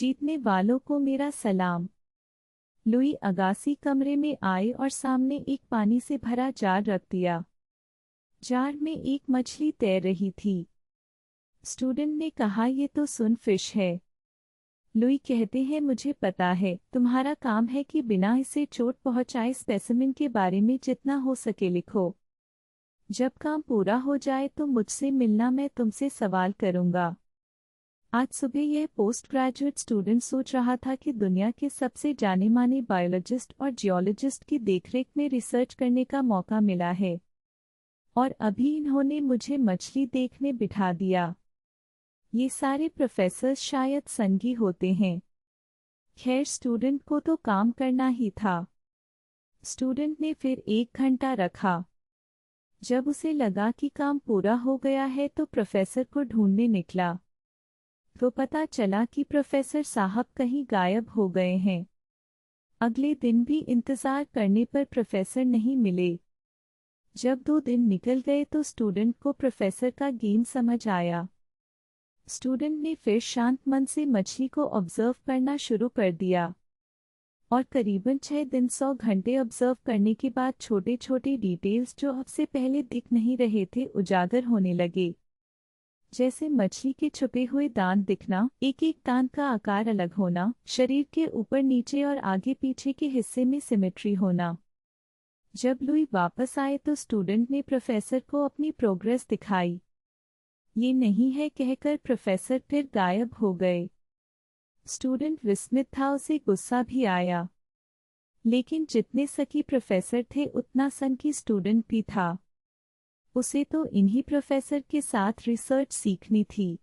जीतने वालों को मेरा सलाम। लुई अगासी कमरे में आए और सामने एक पानी से भरा जार रख दिया। जार में एक मछली तैर रही थी। स्टूडेंट ने कहा, ये तो सुनफिश है। लुई कहते हैं, मुझे पता है, तुम्हारा काम है कि बिना इसे चोट पहुंचाए स्पेसिमेन के बारे में जितना हो सके लिखो। जब काम पूरा हो जाए तो मुझसे मिलना, मैं तुमसे सवाल करूंगा। आज सुबह यह पोस्ट ग्रेजुएट स्टूडेंट सोच रहा था कि दुनिया के सबसे जाने माने बायोलॉजिस्ट और जियोलॉजिस्ट की देखरेख में रिसर्च करने का मौका मिला है, और अभी इन्होंने मुझे मछली देखने बिठा दिया। ये सारे प्रोफेसर्स शायद संगी होते हैं। खैर, स्टूडेंट को तो काम करना ही था। स्टूडेंट ने फिर 1 घंटा रखा। जब उसे लगा कि काम पूरा हो गया है तो प्रोफेसर को ढूंढने निकला, तो पता चला कि प्रोफेसर साहब कहीं गायब हो गए हैं। अगले दिन भी इंतजार करने पर प्रोफेसर नहीं मिले। जब 2 दिन निकल गए तो स्टूडेंट को प्रोफेसर का गेम समझ आया। स्टूडेंट ने फिर शांत मन से मछली को ऑब्जर्व करना शुरू कर दिया, और करीबन 6 दिन 100 घंटे ऑब्जर्व करने के बाद छोटे छोटे डिटेल्स जो अब से पहले दिख नहीं रहे थे उजागर होने लगे। जैसे मछली के छुपे हुए दांत दिखना, एक एक दांत का आकार अलग होना, शरीर के ऊपर नीचे और आगे पीछे के हिस्से में सिमेट्री होना। जब लुई वापस आए तो स्टूडेंट ने प्रोफेसर को अपनी प्रोग्रेस दिखाई। ये नहीं है कहकर प्रोफेसर फिर गायब हो गए। स्टूडेंट विस्मित था, उसे गुस्सा भी आया। लेकिन जितने सकी प्रोफेसर थे उतना सनकी स्टूडेंट भी था। उसे तो इन्हीं प्रोफेसर के साथ रिसर्च सीखनी थी।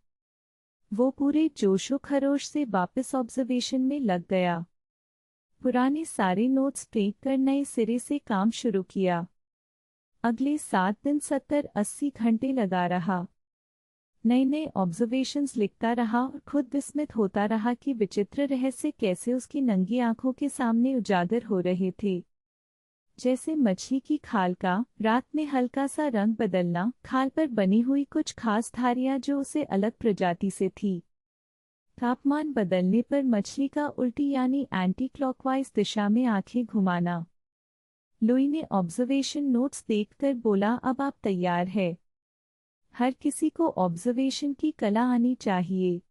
वो पूरे जोशो खरोश से वापस ऑब्जर्वेशन में लग गया। पुराने सारे नोट्स प्रिंट कर नए सिरे से काम शुरू किया। अगले 7 दिन 70-80 घंटे लगा रहा। नए नए ऑब्जर्वेशंस लिखता रहा और खुद विस्मित होता रहा कि विचित्र रहस्य कैसे उसकी नंगी आंखों के सामने उजागर हो रहे थे। जैसे मछली की खाल का रात में हल्का सा रंग बदलना, खाल पर बनी हुई कुछ खास धारियां जो उसे अलग प्रजाति से थी। तापमान बदलने पर मछली का उल्टी यानी एंटी क्लॉकवाइज दिशा में आंखें घुमाना। लुई ने ऑब्जर्वेशन नोट्स देखकर बोला, अब आप तैयार है। हर किसी को ऑब्जर्वेशन की कला आनी चाहिए।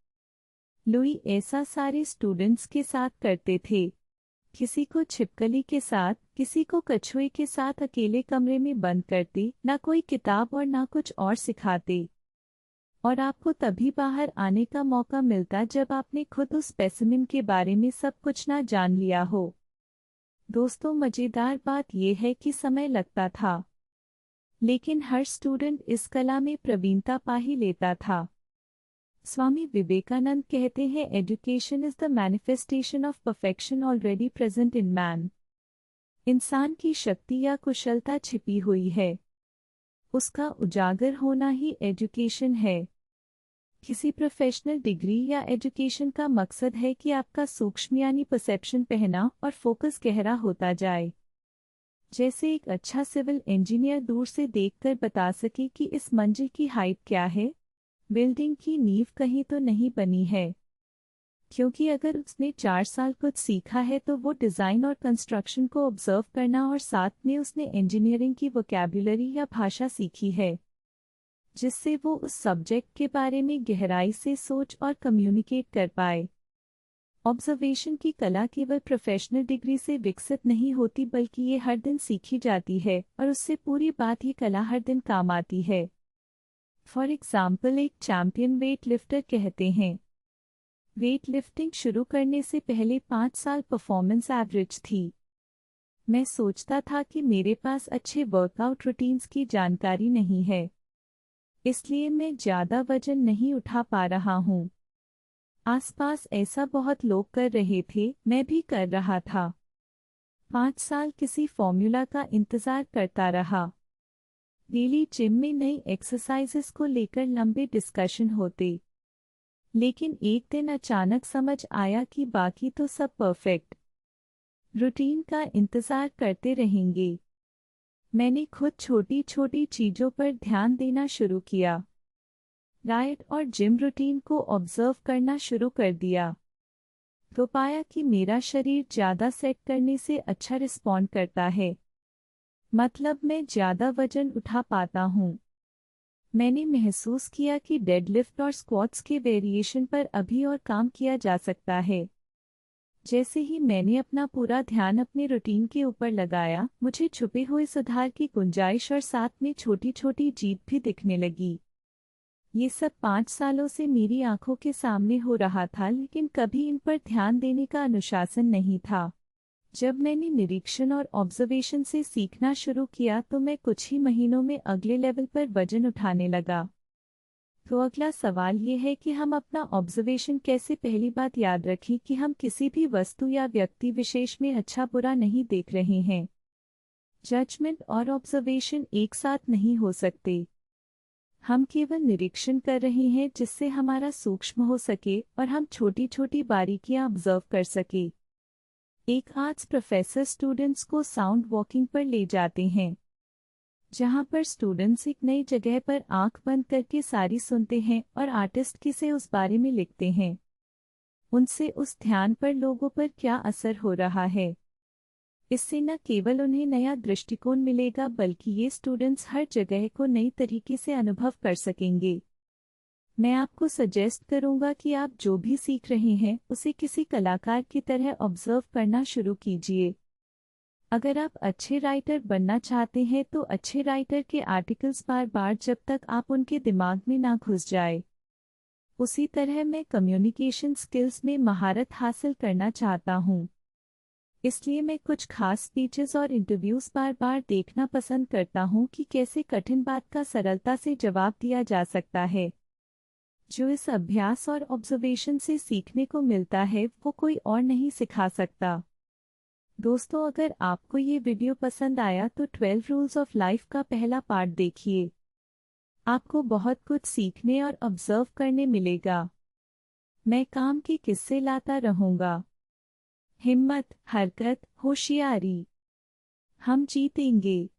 लुई ऐसा सारे स्टूडेंट्स के साथ करते थे। किसी को छिपकली के साथ, किसी को कछुए के साथ अकेले कमरे में बंद करते, ना कोई किताब और ना कुछ और सिखाते। और आपको तभी बाहर आने का मौका मिलता जब आपने खुद उस स्पेसिमेन के बारे में सब कुछ ना जान लिया हो। दोस्तों, मजेदार बात यह है कि समय लगता था, लेकिन हर स्टूडेंट इस कला में प्रवीणता पा ही लेता था। स्वामी विवेकानंद कहते हैं, education is the manifestation of perfection already present in man. इंसान की शक्ति या कुशलता छिपी हुई है, उसका उजागर होना ही एजुकेशन है। किसी प्रोफेशनल डिग्री या एजुकेशन का मकसद है कि आपका सूक्ष्म यानी परसेप्शन पहना और फोकस गहरा होता जाए। जैसे एक अच्छा सिविल इंजीनियर दूर से देखकर बता सके कि इस मंजिल की हाइट क्या है, बिल्डिंग की नींव कहीं तो नहीं बनी है। क्योंकि अगर उसने 4 साल कुछ सीखा है तो वो डिज़ाइन और कंस्ट्रक्शन को ऑब्जर्व करना, और साथ में उसने इंजीनियरिंग की वोकैब्युलरी या भाषा सीखी है, जिससे वो उस सब्जेक्ट के बारे में गहराई से सोच और कम्युनिकेट कर पाए। ऑब्जर्वेशन की कला केवल प्रोफेशनल डिग्री से विकसित नहीं होती, बल्कि ये हर दिन सीखी जाती है, और उससे पूरी बात ही कला हर दिन काम आती है। फॉर एग्जाम्पल, एक चैंपियन वेट लिफ्टर कहते हैं, वेट लिफ्टिंग शुरू करने से पहले 5 साल परफॉर्मेंस एवरेज थी। मैं सोचता था कि मेरे पास अच्छे वर्कआउट रूटीन्स की जानकारी नहीं है, इसलिए मैं ज़्यादा वजन नहीं उठा पा रहा हूँ। आसपास ऐसा बहुत लोग कर रहे थे, मैं भी कर रहा था। 5 साल किसी फॉर्मूला का इंतज़ार करता रहा। डेली जिम में नई एक्सरसाइजेस को लेकर लंबे डिस्कशन होते, लेकिन एक दिन अचानक समझ आया कि बाकी तो सब परफेक्ट रूटीन का इंतज़ार करते रहेंगे। मैंने खुद छोटी छोटी चीज़ों पर ध्यान देना शुरू किया, डाइट और जिम रूटीन को ऑब्जर्व करना शुरू कर दिया। तो पाया कि मेरा शरीर ज़्यादा सेट करने से अच्छा रिस्पॉन्ड करता है। मतलब मैं ज़्यादा वजन उठा पाता हूँ। मैंने महसूस किया कि डेडलिफ्ट और स्क्वाट्स के वेरिएशन पर अभी और काम किया जा सकता है। जैसे ही मैंने अपना पूरा ध्यान अपने रूटीन के ऊपर लगाया, मुझे छुपे हुए सुधार की गुंजाइश और साथ में छोटी छोटी जीत भी दिखने लगी। ये सब 5 सालों से मेरी आंखों के सामने हो रहा था, लेकिन कभी इन पर ध्यान देने का अनुशासन नहीं था। जब मैंने निरीक्षण और ऑब्जर्वेशन से सीखना शुरू किया तो मैं कुछ ही महीनों में अगले लेवल पर वजन उठाने लगा। तो अगला सवाल ये है कि हम अपना ऑब्जर्वेशन कैसे। पहली बात याद रखें कि हम किसी भी वस्तु या व्यक्ति विशेष में अच्छा बुरा नहीं देख रहे हैं। जजमेंट और ऑब्जर्वेशन एक साथ नहीं हो सकते। हम केवल निरीक्षण कर रहे हैं जिससे हमारा सूक्ष्म हो सके और हम छोटी छोटी बारीकियां ऑब्जर्व कर सके। एक आर्ट्स प्रोफेसर स्टूडेंट्स को साउंड वॉकिंग पर ले जाते हैं, जहां पर स्टूडेंट्स एक नई जगह पर आंख बंद करके सारी सुनते हैं और आर्टिस्ट किसे उस बारे में लिखते हैं। उनसे उस ध्यान पर लोगों पर क्या असर हो रहा है। इससे न केवल उन्हें नया दृष्टिकोण मिलेगा, बल्कि ये स्टूडेंट्स हर जगह को नई तरीके से अनुभव कर सकेंगे। मैं आपको सजेस्ट करूंगा कि आप जो भी सीख रहे हैं उसे किसी कलाकार की तरह ऑब्जर्व करना शुरू कीजिए। अगर आप अच्छे राइटर बनना चाहते हैं तो अच्छे राइटर के आर्टिकल्स बार बार जब तक आप उनके दिमाग में ना घुस जाए। उसी तरह मैं कम्युनिकेशन स्किल्स में महारत हासिल करना चाहता हूँ। इसलिए मैं कुछ खास स्पीचेस और इंटरव्यूज बार बार देखना पसंद करता हूँ कि कैसे कठिन बात का सरलता से जवाब दिया जा सकता है। जो इस अभ्यास और ऑब्जर्वेशन से सीखने को मिलता है वो कोई और नहीं सिखा सकता। दोस्तों, अगर आपको ये वीडियो पसंद आया तो 12 रूल्स ऑफ लाइफ का पहला पार्ट देखिए। आपको बहुत कुछ सीखने और ऑब्जर्व करने मिलेगा। मैं काम के किस्से लाता रहूँगा। हिम्मत, हरकत, होशियारी। हम जीतेंगे।